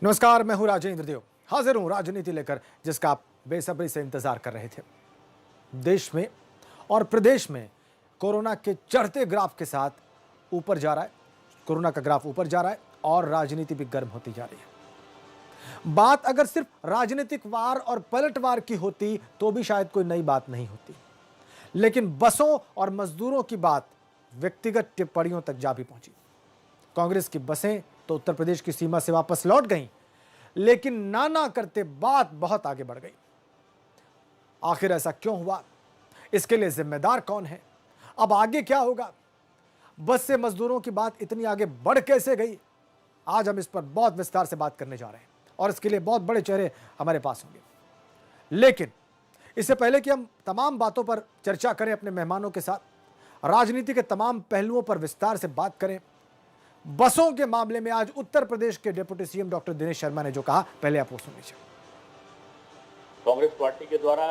नमस्कार, मैं हूं राजेंद्र देव। हाजिर हूं राजनीति लेकर, जिसका आप बेसब्री से इंतजार कर रहे थे। देश में और प्रदेश में कोरोना के चढ़ते ग्राफ के साथ ऊपर जा रहा है। कोरोना का ग्राफ ऊपर जा रहा है और राजनीति भी गर्म होती जा रही है। बात अगर सिर्फ राजनीतिक वार और पलटवार की होती तो भी शायद कोई नई बात नहीं होती, लेकिन बसों और मजदूरों की बात व्यक्तिगत टिप्पणियों तक जा भी पहुंची। कांग्रेस की बसें तो उत्तर प्रदेश की सीमा से वापस लौट गईं, लेकिन नाना करते बात बहुत आगे बढ़ गई। आखिर ऐसा क्यों हुआ? इसके लिए जिम्मेदार कौन है? अब आगे क्या होगा? बस से मजदूरों की बात इतनी आगे बढ़ कैसे गई? आज हम इस पर बहुत विस्तार से बात करने जा रहे हैं और इसके लिए बहुत बड़े चेहरे हमारे पास होंगे। लेकिन इससे पहले कि हम तमाम बातों पर चर्चा करें अपने मेहमानों के साथ, राजनीति के तमाम पहलुओं पर विस्तार से बात करें, बसों के मामले में आज उत्तर प्रदेश के deputy CM doctor Dinesh Sharma ने जो कहा, पहले आप वो सुन लीजिए। कांग्रेस पार्टी के द्वारा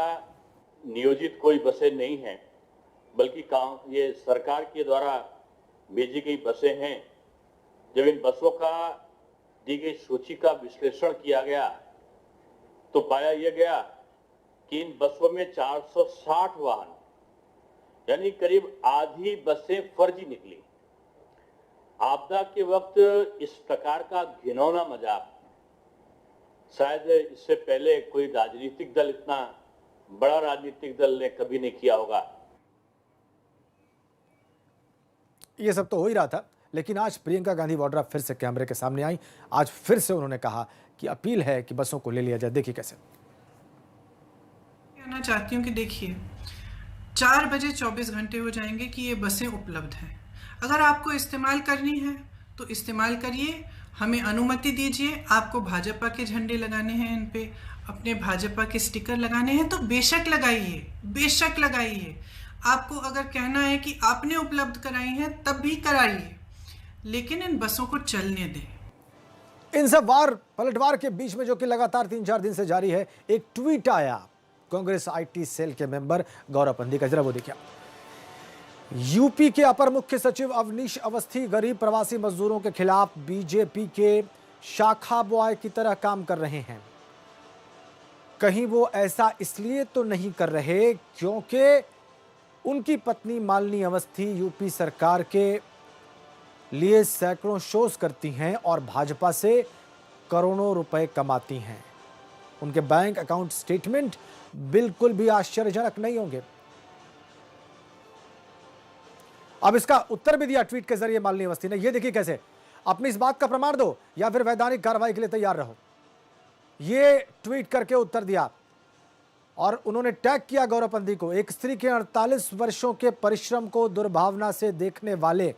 नियोजित कोई बसें नहीं हैं, बल्कि ये सरकार के द्वारा भेजी गई बसें हैं। जब इन बसों का दी गई सूची का विश्लेषण किया गया तो पाया यह गया कि इन बसों में 460 वाहन यानी करीब आधी बसें फर्जी निकली। आपदा के वक्त इस प्रकार का घिनौना मजाक शायद इससे पहले कोई राजनीतिक दल, इतना बड़ा राजनीतिक दल ने कभी नहीं किया होगा। ये सब तो हो ही रहा था, लेकिन आज प्रियंका गांधी वाड्रा फिर से कैमरे के सामने आई। आज फिर से उन्होंने कहा कि अपील है कि बसों को ले लिया जाए। देखिए कैसे। कहना चाहती हूँ कि देखिए, 4 बजे 24 घंटे हो जाएंगे कि ये बसें उपलब्ध हैं। अगर आपको इस्तेमाल करनी है तो इस्तेमाल करिए, हमें अनुमति दीजिए। आपको भाजपा के झंडे लगाने हैं, इन पे अपने भाजपा के स्टिकर लगाने हैं तो बेशक लगाइए, बेशक लगाइए। आपको अगर कहना है कि आपने उपलब्ध कराई हैं तब भी कराइए, लेकिन इन बसों को चलने दें। इन सब वार पलटवार के बीच में जो कि लगातार 3-4 दिन से जारी है, एक ट्वीट आया कांग्रेस आईटी सेल के मेंबर गौरव पंदी का। जरा वो देखिए। यूपी के अपर मुख्य सचिव अवनीश अवस्थी गरीब प्रवासी मजदूरों के खिलाफ बीजेपी के शाखा बॉय की तरह काम कर रहे हैं। कहीं वो ऐसा इसलिए तो नहीं कर रहे क्योंकि उनकी पत्नी मालिनी अवस्थी यूपी सरकार के लिए सैकड़ों शोज करती हैं और भाजपा से करोड़ों रुपए कमाती हैं। उनके बैंक अकाउंट स्टेटमेंट बिल्कुल भी आश्चर्यजनक नहीं होंगे। अब इसका उत्तर भी दिया ट्वीट के जरिए मालिनी अवस्थी ने। यह देखिए कैसे। अपनी इस बात का प्रमाण दो या फिर वैधानिक कार्रवाई के लिए तैयार रहो, ये ट्वीट करके उत्तर दिया। और उन्होंने टैग किया गौरव पंदी को। एक स्त्री के 48 वर्षों के परिश्रम को दुर्भावना से देखने वाले,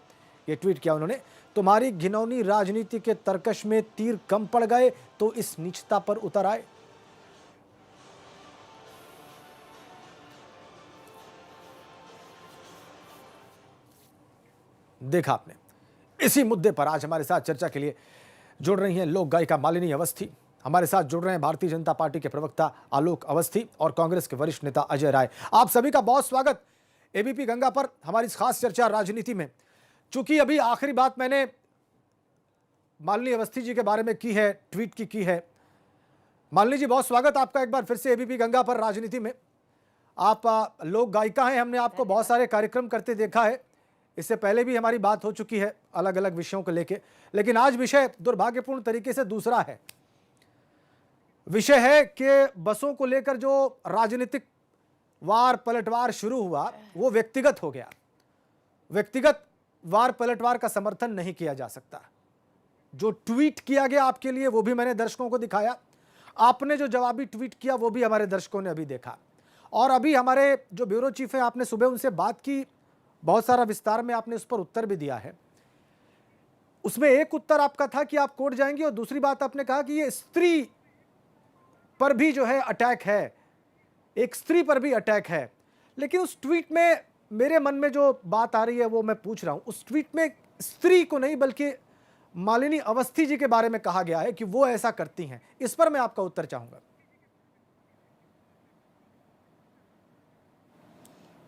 ये ट्वीट किया उन्होंने, तुम्हारी घिनौनी राजनीति के तर्कश में तीर कम पड़ गए तो इस नीचता पर उतर आए। देखा आपने। इसी मुद्दे पर आज हमारे साथ चर्चा के लिए जुड़ रही हैं लोक गायिका मालिनी अवस्थी। हमारे साथ जुड़ रहे हैं भारतीय जनता पार्टी के प्रवक्ता आलोक अवस्थी और कांग्रेस के वरिष्ठ नेता अजय राय। आप सभी का बहुत स्वागत एबीपी गंगा पर हमारी इस खास चर्चा राजनीति में। चूंकि अभी आखिरी बात मैंने मालिनी अवस्थी जी के बारे में की है, ट्वीट की है। मालिनी जी, बहुत स्वागत आपका एक बार फिर से एबीपी गंगा पर राजनीति में। आप लोक गायिका हैं, हमने आपको बहुत सारे कार्यक्रम करते देखा है। इससे पहले भी हमारी बात हो चुकी है अलग अलग विषयों को लेकर, लेकिन आज विषय दुर्भाग्यपूर्ण तरीके से दूसरा है। विषय है कि बसों को लेकर जो राजनीतिक वार पलटवार शुरू हुआ वो व्यक्तिगत हो गया। व्यक्तिगत वार पलटवार का समर्थन नहीं किया जा सकता। जो ट्वीट किया गया आपके लिए वो भी मैंने दर्शकों को दिखाया। आपने जो जवाबी ट्वीट किया वो भी हमारे दर्शकों ने अभी देखा। और अभी हमारे जो ब्यूरो चीफ है, आपने सुबह उनसे बात की, बहुत सारा विस्तार में आपने उस पर उत्तर भी दिया है। उसमें एक उत्तर आपका था कि आप कोर्ट जाएंगे और दूसरी बात आपने कहा कि ये स्त्री पर भी जो है अटैक है, एक स्त्री पर भी अटैक है। लेकिन उस ट्वीट में मेरे मन में जो बात आ रही है वो मैं पूछ रहा हूं। उस ट्वीट में स्त्री को नहीं बल्कि मालिनी अवस्थी जी के बारे में कहा गया है कि वो ऐसा करती हैं। इस पर मैं आपका उत्तर चाहूंगा।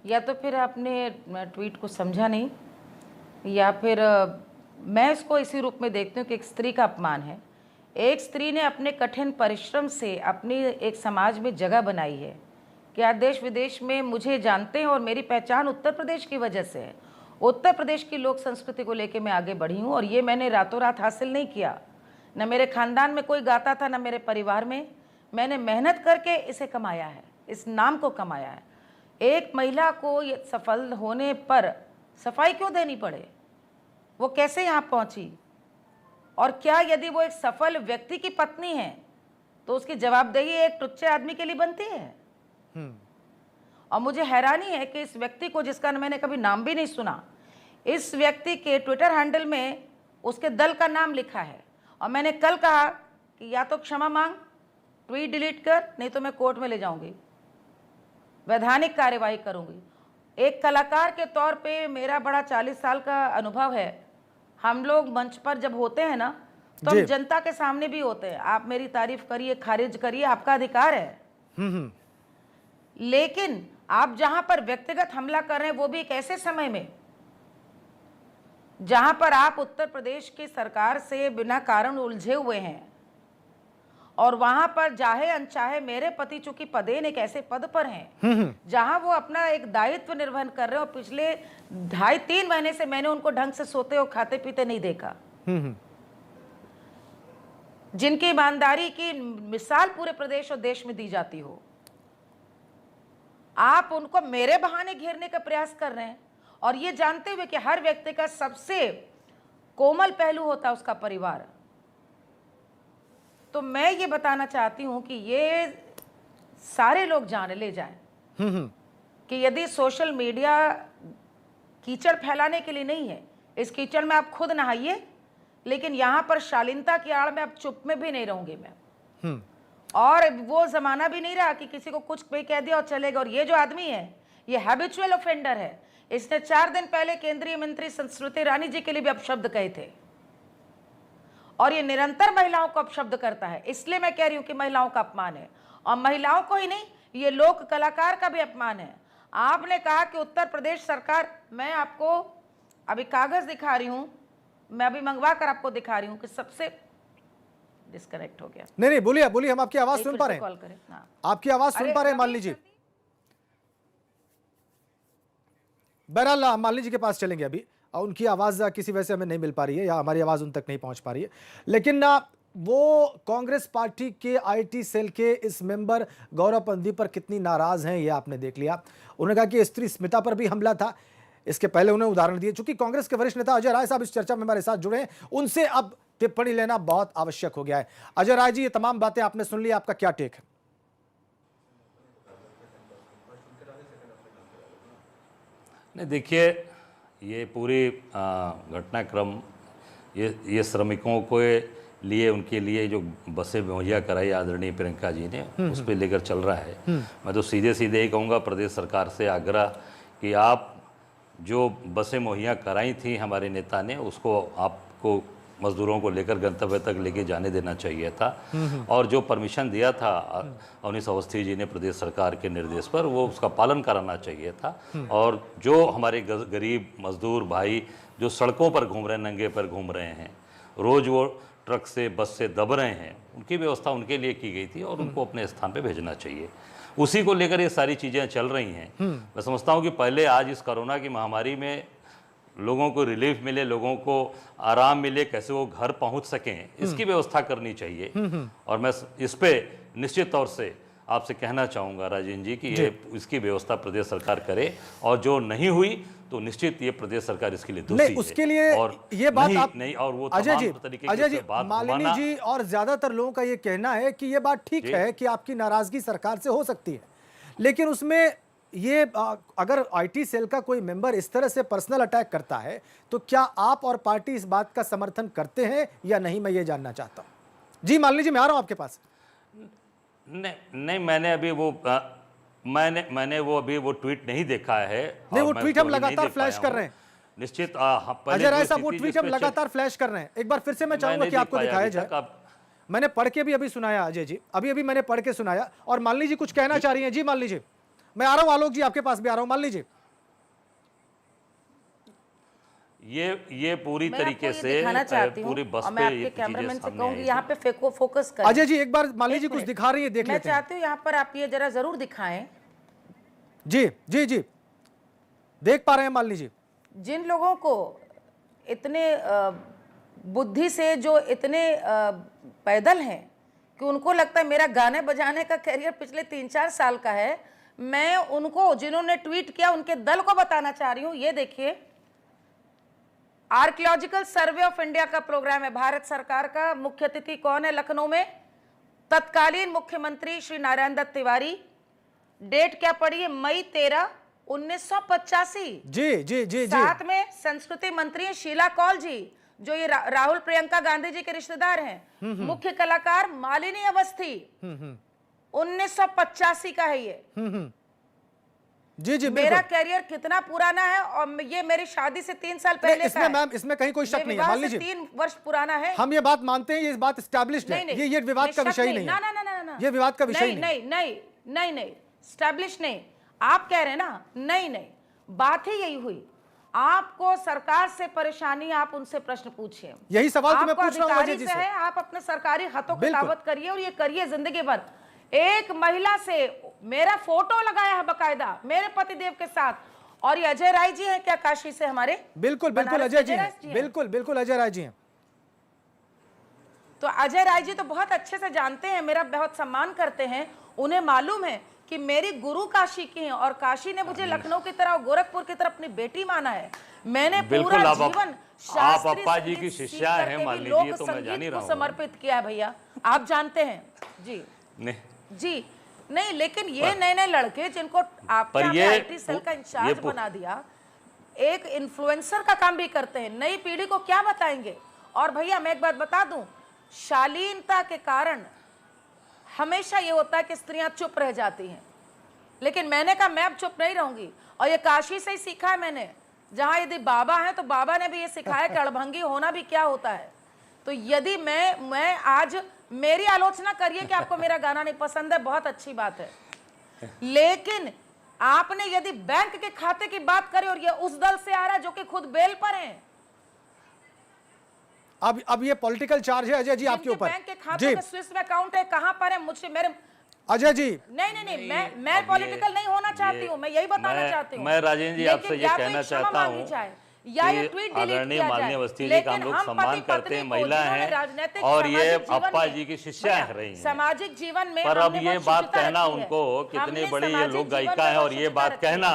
या तो फिर आपने ट्वीट को समझा नहीं, या फिर मैं इसको इसी रूप में देखती हूँ कि एक स्त्री का अपमान है। एक स्त्री ने अपने कठिन परिश्रम से अपनी एक समाज में जगह बनाई है। क्या देश विदेश में मुझे जानते हैं और मेरी पहचान उत्तर प्रदेश की वजह से है। उत्तर प्रदेश की लोक संस्कृति को लेकर मैं आगे बढ़ी हूँ और ये मैंने रातों रात हासिल नहीं किया। न मेरे खानदान में कोई गाता था, न मेरे परिवार में। मैंने मेहनत करके इसे कमाया है, इस नाम को कमाया है। एक महिला को ये सफल होने पर सफाई क्यों देनी पड़े? वो कैसे यहाँ पहुँची? और क्या यदि वो एक सफल व्यक्ति की पत्नी है तो उसकी जवाबदेही एक टुच्चे आदमी के लिए बनती है? और मुझे हैरानी है कि इस व्यक्ति को, जिसका मैंने कभी नाम भी नहीं सुना, इस व्यक्ति के ट्विटर हैंडल में उसके दल का नाम लिखा है। और मैंने कल कहा कि या तो क्षमा मांग, ट्वीट डिलीट कर, नहीं तो मैं कोर्ट में ले जाऊंगी, वैधानिक कार्यवाही करूंगी। एक कलाकार के तौर पे मेरा बड़ा 40 साल का अनुभव है। हम लोग मंच पर जब होते हैं ना, तो हम जनता के सामने भी होते हैं। आप मेरी तारीफ करिए, खारिज करिए, आपका अधिकार है। लेकिन आप जहां पर व्यक्तिगत हमला कर रहे हैं, वो भी एक ऐसे समय में जहां पर आप उत्तर प्रदेश की सरकार से बिना कारण उलझे हुए हैं और वहां पर चाहे अनचाहे मेरे पति चूंकि पदेन एक ऐसे पद पर हैं जहां वो अपना एक दायित्व निर्वहन कर रहे हैं और पिछले 2.5-3 महीने से मैंने उनको ढंग से सोते और खाते पीते नहीं देखा, जिनकी ईमानदारी की मिसाल पूरे प्रदेश और देश में दी जाती हो, आप उनको मेरे बहाने घेरने का प्रयास कर रहे हैं। और ये जानते हुए कि हर व्यक्ति का सबसे कोमल पहलू होता है उसका परिवार। तो मैं ये बताना चाहती हूं कि ये सारे लोग जान ले जाएं कि यदि सोशल मीडिया कीचड़ फैलाने के लिए नहीं है, इस कीचड़ में आप खुद नहाइए, लेकिन यहां पर शालीनता की आड़ में आप चुप में भी नहीं रहूंगी मैं। और वो जमाना भी नहीं रहा कि किसी को कुछ भी कह दिया और चलेगा। और ये जो आदमी है, ये हैबिचुअल ऑफेंडर है। इसने 4 दिन पहले केंद्रीय मंत्री स्मृति ईरानी जी के लिए भी अपशब्द कहे थे और ये निरंतर महिलाओं को अपशब्द करता है। इसलिए मैं कह रही हूं कि महिलाओं का अपमान है, और महिलाओं को ही नहीं, ये लोक कलाकार का भी अपमान है। आपने कहा कि उत्तर प्रदेश सरकार, मैं आपको अभी कागज दिखा रही हूं, मैं अभी मंगवा कर आपको दिखा रही हूं कि सबसे डिस्कनेक्ट हो गया। नहीं, बोलिए बोलिए, हम आपकी आवाज सुन पा रहे हैं। आपकी आवाज सुन पा रहे हैं मालिनी जी। बहरहाल मालिनी जी के पास चलेंगे अभी, और उनकी आवाज किसी वजह से हमें नहीं मिल पा रही है या हमारी आवाज उन तक नहीं पहुंच पा रही है। लेकिन वो कांग्रेस पार्टी के आईटी सेल के इस मेंबर गौरव पंधी पर कितनी नाराज हैं ये आपने देख लिया। उन्होंने कहा कि स्त्री स्मिता पर भी हमला था। इसके पहले उन्हें उदाहरण दिए। चूंकि कांग्रेस के वरिष्ठ नेता अजय राय साहब इस चर्चा में हमारे साथ जुड़े हैं, उनसे अब टिप्पणी लेना बहुत आवश्यक हो गया है। अजय राय जी, ये तमाम बातें आपने सुन ली, आपका क्या टेक है? नहीं, देखिए, ये पूरी घटनाक्रम ये श्रमिकों को लिए, उनके लिए जो बसें मुहैया कराई आदरणीय प्रियंका जी ने, उस पर लेकर चल रहा है। मैं तो सीधे सीधे ही कहूँगा प्रदेश सरकार से आग्रह कि आप जो बसें मुहैया कराई थी हमारे नेता ने, उसको आपको मजदूरों को लेकर गंतव्य तक लेके जाने देना चाहिए था। और जो परमिशन दिया था अवनीश अवस्थी जी ने प्रदेश सरकार के निर्देश पर, वो उसका पालन कराना चाहिए था। और जो हमारे गरीब मजदूर भाई जो सड़कों पर घूम रहे हैं, नंगे पर घूम रहे हैं, रोज़ वो ट्रक से बस से दब रहे हैं, उनकी व्यवस्था उनके लिए की गई थी और उनको अपने स्थान पर भेजना चाहिए। उसी को लेकर ये सारी चीज़ें चल रही हैं। मैं समझता हूँ कि पहले आज इस कोरोना की महामारी में लोगों को रिलीफ मिले, लोगों को आराम मिले, कैसे वो घर पहुंच सकें, इसकी व्यवस्था करनी चाहिए। और मैं इस पे निश्चित तौर से आपसे कहना चाहूँगा राजेंद्र जी कि ये इसकी व्यवस्था प्रदेश सरकार करे, और जो नहीं हुई तो निश्चित ये प्रदेश सरकार इसके लिए दोषी है। उसके लिए और ये बात आप नहीं, और वो अजय जी, मालिनी जी और ज्यादातर लोगों का ये कहना है कि ये बात ठीक है कि आपकी नाराजगी सरकार से हो सकती है, लेकिन उसमें ये अगर आईटी सेल का कोई मेंबर इस तरह से पर्सनल अटैक करता है तो क्या आप और पार्टी इस बात का समर्थन करते हैं या नहीं, मैं ये जानना चाहता हूं। जी मालिनी जी, मैं आ रहा हूं आपके पास। नहीं, मैंने अभी वो मैंने वो अभी वो ट्वीट नहीं देखा है। नहीं, वो ट्वीट हम लगातार फ्लैश कर रहे हैं। निश्चित अजय राय साहब, वो ट्वीट हम लगातार फ्लैश कर रहे हैं। एक बार फिर से मैं चाहूंगा कि आपको दिखाया जाए। मैंने पढ़ के भी अभी सुनाया अजय जी, अभी मैंने पढ़ के सुनाया, और मालिनी जी कुछ कहना चाह रही हैं। जी मालिनी जी, मैं आ रहा हूं। आलोक जी आपके पास भी आ रहा हूं। मान लीजिए। ये पूरी मैं आपको तरीके ये से दिखाना चाहती हूँ पूरी बस और मैं पे ये आपके चीजें कैमरामैन से सामने कहूंगी आई यहाँ थी। पे फोकस करें। अजय जी एक बार मान लीजिए एक कुछ मिनट। दिखा रही है, देख मैं लेते हैं। चाहती हूँ यहाँ पर आप ये जरा जरूर दिखाएं। जी जी जी, देख पा रहे हैं मान लीजिए। जिन लोगों को इतने बुद्धि से जो इतने पैदल हैं कि उनको लगता है मेरा गाने बजाने का करियर पिछले 3-4 साल का है, मैं उनको, जिन्होंने ट्वीट किया, उनके दल को बताना चाह रही हूं। ये देखिए, आर्कियोलॉजिकल सर्वे ऑफ इंडिया का प्रोग्राम है भारत सरकार का। मुख्य अतिथि कौन है लखनऊ में? तत्कालीन मुख्यमंत्री श्री नारायण दत्त तिवारी। डेट क्या पड़ी है? मई 13, 1985। जी जी जी जी, साथ में संस्कृति मंत्री हैं शीला कौल जी, जो ये राहुल प्रियंका गांधी जी के रिश्तेदार हैं। मुख्य कलाकार मालिनी अवस्थी। 1985 का है ये। जी जी, मेरा बिल्कुल। कैरियर कितना पुराना है, और ये मेरी शादी से 3 साल पहले का इसमें है। मैम, इसमें कहीं कोई शक नहीं है, मान लीजिए 3 वर्ष पुराना है। हम ये बात मानते हैं, ये बात एस्टैब्लिश्ड है, नहीं, ये विवाद का विषय नहीं है। ना, ये विवाद का विषय नहीं, नहीं, स्टैब्लिश नहीं। आप कह रहे हैं ना, नहीं, बात ही यही हुई। आपको सरकार से परेशानी, आप उनसे प्रश्न पूछिए। यही सवाल तो मैं आपको पूछ रहा हूं अजय अधिकारी जी से से। है, आप अपने सरकारी हाथों की बिल्कुल। दावत करिए, और ये करिए जिंदगी भर। एक महिला से मेरा फोटो लगाया है बकायदा, मेरे पतिदेव के साथ। और ये अजय राय जी हैं क्या, काशी से हमारे? बिल्कुल बिल्कुल बनारस अजय के जी हैं, बिल्कुल बिल्कुल अजय राय जी हैं। तो अजय राय जी तो बहुत अच्छे से जानते हैं, मेरा बहुत सम्मान करते हैं। उन्हें मालूम है कि मेरी गुरु काशी की हैं, और काशी ने मुझे लखनऊ की तरह, गोरखपुर की तरह अपनी बेटी माना है। मैंने बिल्कुल, पूरा आप जीवन आप शास्त्रीय अप्पा जी संगीत की सीख शिष्या करके हैं, भी मान लीजिए, लोक तो मैं जान ही संगीत रहा को हूं। समर्पित किया है भैया, आप जानते हैं जी। नहीं, जी नहीं, लेकिन ये नए नए लड़के जिनको आपने आईटी सेल का इंचार्ज बना दिया, एक इन्फ्लुएंसर का काम भी करते हैं, नई पीढ़ी को क्या बताएंगे? और भैया मैं एक बात बता दूं, शालीनता के कारण हमेशा ये होता है कि स्त्रियां चुप रह जाती हैं, लेकिन मैंने कहा मैं अब चुप नहीं रहूंगी। और ये काशी से ही सीखा है मैंने, जहां यदि बाबा है तो बाबा ने भी ये सिखाया कि अड़भंगी होना भी क्या होता है। तो यदि मैं आज, मेरी आलोचना करिए कि आपको मेरा गाना नहीं पसंद है, बहुत अच्छी बात है, लेकिन आपने यदि बैंक के खाते की बात करें, और ये उस दल से आ रहा है जो कि खुद बेल पर हैं। अब ये पॉलिटिकल चार्ज है अजय जी आपके ऊपर। बैंक के खाते में स्विस में अकाउंट है, कहां पर है? मुझे मेरे अजय जी नहीं, मैं पॉलिटिकल नहीं होना चाहती हूँ, मैं यही बताना चाहती हूँ। मैं राजेंद्र जी आपसे ये कहना चाहता हूँ या ये ट्वीट डिलीट आदरणीय किया माननीय जाए, अवस्थी जी का हम लोग सम्मान करते हैं, महिला हैं और ये अप्पा जी की शिष्या रही हैं। सामाजिक जीवन में पर अब ये बात कहना उनको, कितनी बड़ी ये लोक गायिका है, और ये बात कहना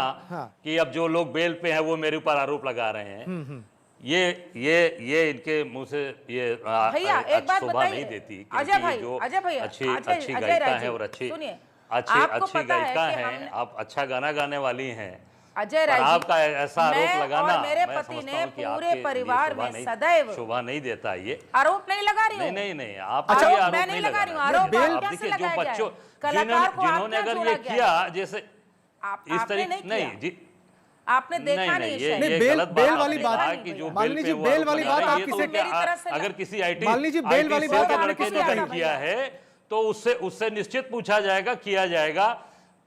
कि अब जो लोग बेल पे हैं वो मेरे ऊपर आरोप लगा रहे हैं, ये इनके मुंह से ये भैया एक बात शोभा नहीं बताइए देती। अजय भाई, जो अजय भैया, अच्छी गायिका है और अच्छी गायिका है, आप अच्छा गाना गाने वाली हैं, अजय राय जी, आपका ऐसा आरोप लगाना, और मेरे मैं पति समझता ने हूं कि पूरे आपके परिवार लिए में सदैव शोभा नहीं देता ये। आरोप नहीं लगा रही हूँ, नहीं आप आरोप ये आरोप मैं नहीं लगा रही हूँ, लगाना। आरोप आप कैसे देखिए, जो लगाया बच्चों जाए? कलाकार को जिन्होंने आप क्या अगर ये जोड़ा किया, गया? जैसे इस आपने तरीके, नहीं नहीं किया। जी, आपने देखा नहीं ये नहीं, गलत बेल बात वाली आपने बात- कहा कि जो मान बेल लीजिए पे वो बेल आरोप वाली लगा बात रहे आप हैं, ये तो किसे- क्या- मेरी तरफ से अगर किसी आईटी मान लीजिए बेल वाली बात के आपने लड़के किसको ने कही? अगर किया है तो उससे निश्चित पूछा जाएगा, किया जाएगा।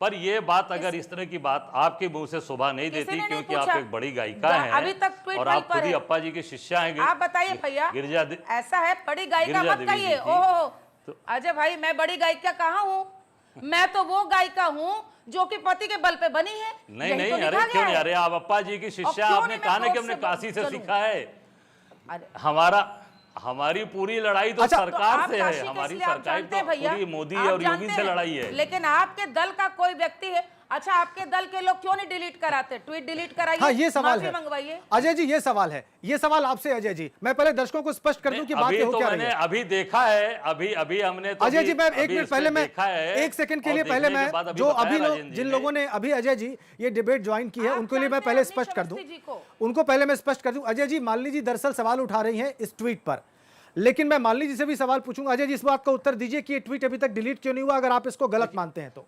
पर ये बात, अगर इस तरह की बात आपके मुंह से शोभा नहीं किसी देती, ने नहीं क्योंकि आप पूछा। एक बड़ी गायिका हैं अभी तक ट्वीट और वहीं आप पर खुद ही है। अप्पा जी की शिष्या हैं। आप बताइए भैया, गिरिजा ऐसा है, बड़ी गायिका गिरिजा मत देवी कहिए। जी थी। ओहो अजय भाई, मैं बड़ी गायिका कहाँ हूँ? मैं तो वो गायिका हूँ जो कि पति के बल पे बनी है। नहीं यही तो अरे लिखा क्यों गया नहीं? है। अरे आप अप्पा जी की शिष्या, क्यों आपने नहीं कहा मैं ना कि क्रोध हमने से काशी से चलूं? सीखा है। अरे हमारी पूरी लड़ाई तो अच्छा, सरकार आप से काशी है, के हमारी इसलिए आप सरकार जानते हैं भैया, पूरी मोदी आप और योगी जानते से हैं, लड़ाई है। लेकिन आपके दल का कोई व्यक्ति है, अच्छा आपके दल के लोग क्यों नहीं डिलीट कराते? ट्वीट डिलीट कराइए, हाँ, ये सवाल माफी है मंगवाइए। अजय जी, ये सवाल है, ये सवाल आपसे अजय जी। मैं पहले दर्शकों को स्पष्ट कर दूं कि बात अभी हो तो क्या रही मैंने है। अभी देखा है, अभी हमने तो अजय जी, मैं अभी एक मिनट इसमें पहले, मैं देखा है, एक सेकंड के और लिए पहले देखने के मैं बाद अभी जो बताया अभी राजेंद्र जी जिन ने। लोगों ने अभी अजय जी ये डिबेट ज्वाइन की है, आप उनके लिए मैं जानते पहले हैं स्पष्ट कर दूं, अवनीश अवस्थी जी को। उनको पहले मैं स्पष्ट कर दूं। अजय जी, मालिनी जी दरअसल सवाल उठा रही हैं इस ट्वीट पर, लेकिन मैं मालिनी जी से भी सवाल पूछूंगा। अजय जी, इस बात का उत्तर दीजिए कि ये ट्वीट अभी तक डिलीट क्यों नहीं हुआ, अगर आप इसको गलत मानते हैं तो।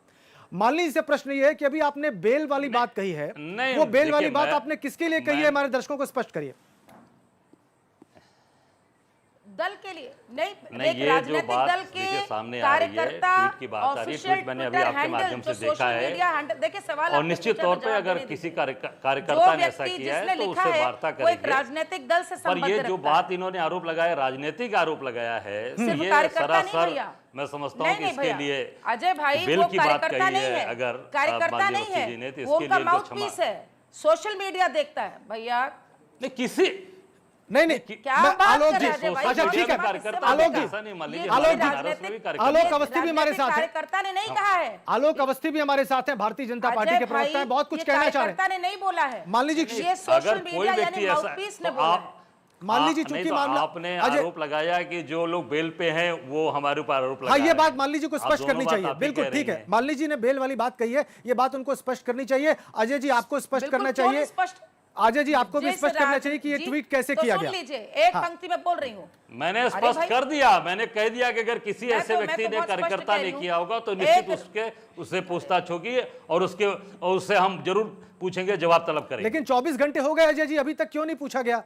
मालिनी जी से प्रश्न ये है कि अभी आपने बेल वाली बात कही है, वो बेल वाली बात आपने किसके लिए कही है, हमारे दर्शकों को स्पष्ट करिए। दल के लिए नहीं, नहीं, एक ये जो राजनीतिक बात दल के देखिए, सामने आ रही है, ट्वीट की बात आ रही है, ट्वीट मैंने अभी आपके माध्यम से देखा है। देखिए सवाल और निश्चित तौर पे अगर किसी कार्यकर्ता ने ऐसा किया है तो उससे वार्ता करेंगे। राजनीतिक दल से पर ये जो बात इन्होंने आरोप लगाया, राजनीतिक आरोप लगाया है, ये सरासर मैं समझता हूँ कि इसके लिए अजय भाई बिल वो की बात कार्यकर्ता कही नहीं है, है, अगर कार्यकर्ता नहीं मालवीय जी ने है, तो वो इसके उनका लिए माउथ तो पीस है, सोशल मीडिया देखता है भैया। नहीं किसी नहीं क्या मैं- बात आलोक कर जी, रहे हैं अजय भाई? अच्छा ठीक है, आलोक जी, ऐसा नहीं मान लीजिए, आलोक जी, बनारस में भी कार्यकर्ता आलोक अवस्थी भी हमारे साथ है। कार्यकर्ता ने नहीं कहा है, आलोक अवस्थी भी हमारे साथ हैं, भारतीय जनता पार्टी अजय के प्रवक्ता हैं, भाई, बहुत कुछ ये कहना चाह रहे कार्यकर्ता हैं। ने नहीं बोला है, मान लीजिए ये सोशल अगर कोई मीडिया व्यक्ति यानी ऐसा माउथपीस ने तो बोला है। मान लीजिए नहीं चूंकि तो मामला आपने अजय, आरोप लगाया कि जो लोग बेल पे हैं वो हमारे ऊपर आरोप लगा हाँ रहे ये हैं। बात मान लीजिए को आप स्पष्ट दोनों करनी बात चाहिए, आप ही बिल्कुल कह ठीक रही है। हैं। मान लीजिए ने बेल वाली बात कही है, ये बात उनको स्पष्ट करनी चाहिए। अजय जी आपको स्पष्ट बिल्कुल, करना क्यों नहीं चाहिए, स्पष्ट? अजय जी आपको भी जैसे स्पष्ट करना राज- चाहिए कि ये जी, ट्वीट कैसे तो किया सुन गया। लीजिए, एक हाँ। पंक्ति में बोल रही हूँ। मैंने अरे स्पष्ट भाई, कर दिया, मैंने कह दिया कि अगर किसी मैं ऐसे तो व्यक्ति ने बहुत स्पष्ट कार्यकर्ता कह ने रही हूँ। किया होगा तो निश्चित एक- उससे पूछताछ होगी और उससे हम जरूर पूछेंगे, जवाब तलब करेंगे। लेकिन 24 घंटे हो गए अजय जी, अभी तक क्यों नहीं पूछा गया?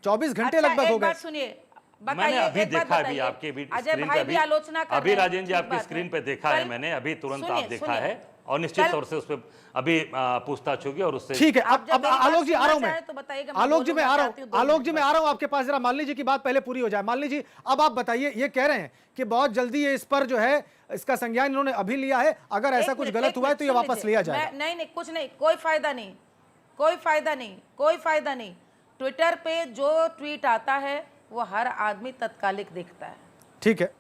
24 घंटे अच्छा, लगभग एक हो गए। बात सुनिए, मैंने बताइए, अभी एक बात देखा, अभी बताइए। आपके भी अजय स्क्रीन भाई पे भी आलोचना कर अभी रहे हैं, राजेंद्र जी ठीक आपकी बात स्क्रीन है। पे देखा है कल- मैंने, अभी तुरंत सुनिए, आप देखा सुनिए। है और निश्चित कल- तौर से उस पर अभी पूछताछ होगी और उससे ठीक है, आप जब अब मेरी बात आलोक जी आ रहा हूं सुनना मैं, चाहें तो बताइएगा, मैं आलोक जी मैं आ बोलूंगा, रहा चाहती हूं, हूँ, दो आलोक जी मिनट मैं आ रहा हूं आपके पास। जरा मान लीजिए की बात पहले पूरी हो जाए। मान लीजिए अब आप बताइए, ये कह रहे हैं कि बहुत जल्दी ये इस पर जो है इसका संज्ञान इन्होंने अभी लिया है, अगर ऐसा एक कुछ मिनट, गलत एक हुआ है मिनट, तो ये सुन वापस लीजिए। लिया जाएगा। नहीं, कुछ नहीं, कोई फायदा नहीं, कोई फायदा नहीं, कोई फायदा नहीं। ट्विटर पे जो ट्वीट आता है वो हर आदमी तत्कालिक देखता है। ठीक है,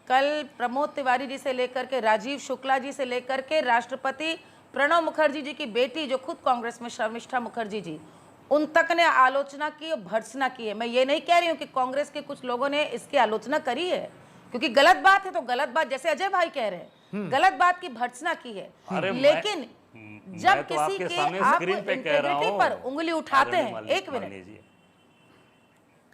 कल प्रमोद तिवारी जी से लेकर के राजीव शुक्ला जी से लेकर के राष्ट्रपति प्रणब मुखर्जी जी की बेटी जो खुद कांग्रेस में शर्मिष्ठा मुखर्जी जी, उन तक ने आलोचना की और भर्त्सना की है। मैं ये नहीं कह रही हूँ कि कांग्रेस के कुछ लोगों ने इसकी आलोचना करी है, क्योंकि गलत बात है तो गलत बात, जैसे अजय भाई कह रहे हैं, गलत बात की भर्त्सना की है। अरे लेकिन जब मैं तो किसी आपके के सामने आप स्क्रीन पे कह रहा इंटेग्रिटी हूं। पर उंगली उठाते अरे हैं, एक मान मिनट, लीजिए।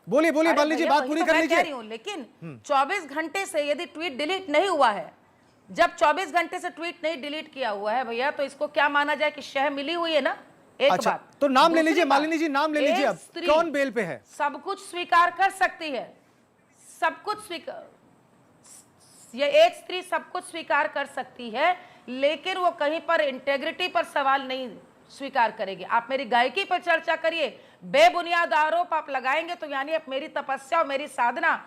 बोलिए बोलिए, अरे मान लीजिए, भैया, बात वही पूरी तो कर मैं कह लीजिए। रही हूँ, लेकिन 24 घंटे से यदि ट्वीट डिलीट नहीं हुआ है, जब 24 घंटे से ट्वीट नहीं डिलीट किया हुआ है भैया, तो इसको क्या माना जाए कि शह मिली हुई है ना। एक अच्छा, बात, तो नाम ले दूसरी लीजिए, बात, मालिनी जी नाम ले लीजिए, एक अब स्त्री कौन बेल पे है? सब कुछ स्वीकार कर सकती है, सब कुछ स्वीकार, ये एक स्त्री सब कुछ स्वीकार कर सकती है, लेकिन वो कहीं पर इंटेग्रिटी पर सवाल नहीं स्वीकार करेगी। आप मेरी गायकी पर चर्चा करिए, बेबुनियाद आरोप आप लगाएंगे तो यानी आप मेरी तपस्या और मेरी साधना,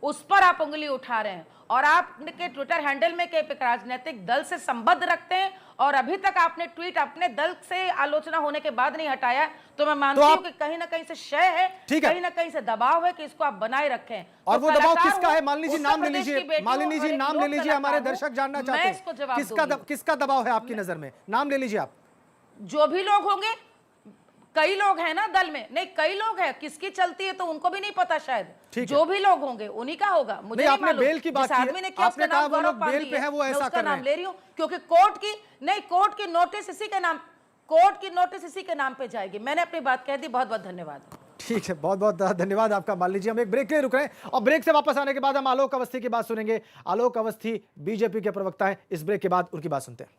उस पर आप उंगली उठा रहे हैं। और आपके ट्विटर हैंडल में के राजनीतिक दल से संबद्ध रखते हैं और अभी तक आपने ट्वीट अपने दल से आलोचना होने के बाद नहीं हटाया, तो मैं मानती हूँ कि कहीं ना कहीं से शय है, ठीक है, कहीं ना कहीं से दबाव है कि इसको आप बनाए रखें। और तो वो दबाव कलाकार किसका हूं, है? मालिनी जी उत्तर नाम ले प्रदेश की लीजिए, बेटी मालिनी हूं और जी एक नाम लोक ले लीजिए, हमारे कलाकार दर्शक जानना हूं, चाहते मैं इसको हैं जवाब दूंगी। किसका दबाव है आपकी नजर में? नाम ले लीजिए आप। जो भी लोग होंगे, कई लोग हैं ना दल में, नहीं कई लोग हैं, किसकी चलती है तो उनको भी नहीं पता शायद, जो भी लोग होंगे उन्हीं का होगा, मुझे नहीं आपने मालूम। बेल की बात जिस की है, आदमी ने किया आपने उसका कहा नाम वो गौरव लोग बेल पांडे पे है, हैं, वो मैं ऐसा उसका कर रहे नाम हैं। ले रही हूँ क्योंकि कोर्ट की नोटिस इसी के नाम, कोर्ट की नोटिस इसी के नाम पे जाएगी। मैंने अपनी बात कह दी, बहुत बहुत धन्यवाद। ठीक है, बहुत बहुत धन्यवाद आपका। मान लीजिए हम एक ब्रेक के लिए रुक रहे हैं और ब्रेक से वापस आने के बाद हम आलोक अवस्थी की बात सुनेंगे। आलोक अवस्थी बीजेपी के प्रवक्ता हैं। इस ब्रेक के बाद उनकी बात सुनते हैं।